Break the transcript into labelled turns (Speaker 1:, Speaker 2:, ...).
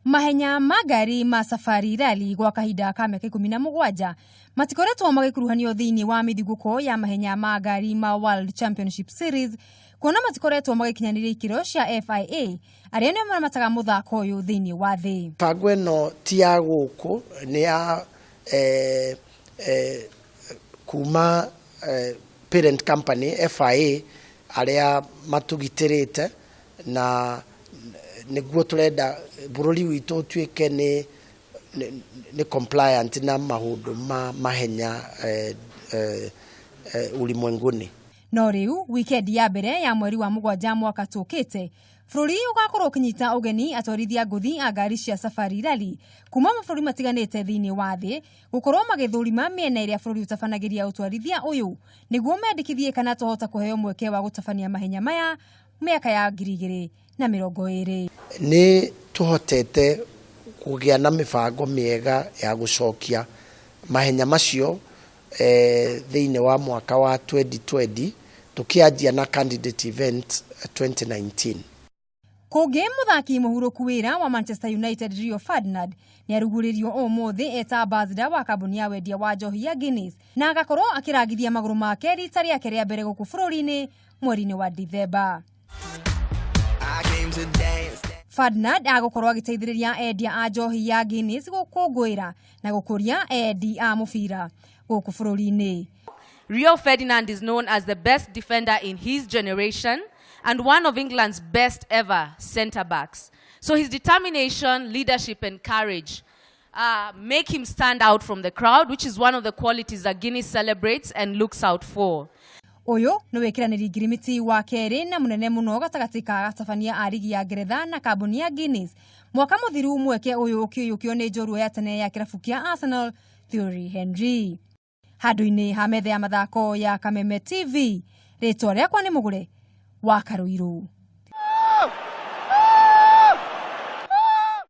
Speaker 1: Mahenya magari ma Safari Rally gwa kahinda ka mĩaka 17 matikoretwo magĩkuruhanio thĩinĩ wa mĩthigũko ya mahenya magari ma World Championship Series, kuona matikoretwo magĩkinyanĩria ikĩro cia FIA arĩa nĩo maramataga mũthako ũyũ thĩinĩ wa thĩ.
Speaker 2: Mĩbango ĩno ti ya gũkũ, nĩ ya kuma parent company FIA arĩa matugitĩrĩte, na nĩguo turenda bururi witũ tuĩke ni compliant na maũndũ ma mahenya ulimwenguni.
Speaker 1: No rĩu weekend ya mbere ya mweri wa 7 mwaka tũkĩte, bũrũri ũgakorwo ũkĩnyita ũgeni atwarithia ngũthi a ngari cia Safari Rally kuma mabũrũri matiganĩte thĩinĩ wa thĩ gũkorwo magĩthũrima mĩena ĩrĩa bũrũri ũtabanagĩria ũtwarithia ũyũ nĩguo mendekithie kana tohota kũheo mweke wa gũtabania mahenya maya mĩaka ya 2020.
Speaker 2: Nĩ tuhotete kũgĩa na mĩbango mĩega ya gũcokia mahenya macio thĩinĩ wa mwaka wa 2020 tukianjia na candidate event 2019.
Speaker 1: Kũngĩ mũthaki mũhurũku wĩra wa Manchester United Rio Ferdinand nĩ arugũrĩrio ũmũthĩ eta ambassador wa kambuni ya wendia wa njohi ya Guinness na agakorwo akĩrangithia magũrũ make rita rĩake rĩa mbere gũkũ bũrũri-inĩ mweri-inĩ wa Dithemba. Ferdinand agũkorwo agĩteithĩrĩria endia a njohi ya Guinness gũkũngũĩra na gũkũria endi a mũbira gũkũ bũrũri-inĩ.
Speaker 3: Rio Ferdinand is known as the best defender in his generation and one of England's best ever centre-backs. So his determination, leadership and courage make him stand out from the crowd, which is one of the qualities that Guinness celebrates and looks out for.
Speaker 1: Ũyũ nĩ wĩkĩranĩri ngirimiti wa kerĩ na mũnene mũno gatagatĩ ka atabania a rigi ya Ngeretha na kambuni ya Guinness. Mwaka mũthiru mweke ũyũ ũkĩyũkio nĩ njorua ya tene ya kĩrabu kĩa Arsenal, Thierry Henry. Handũ-inĩ ha metha ya mathako ya Kameme TV, rĩtwa rĩakwa nĩ Mũgũre wa Karũirũ.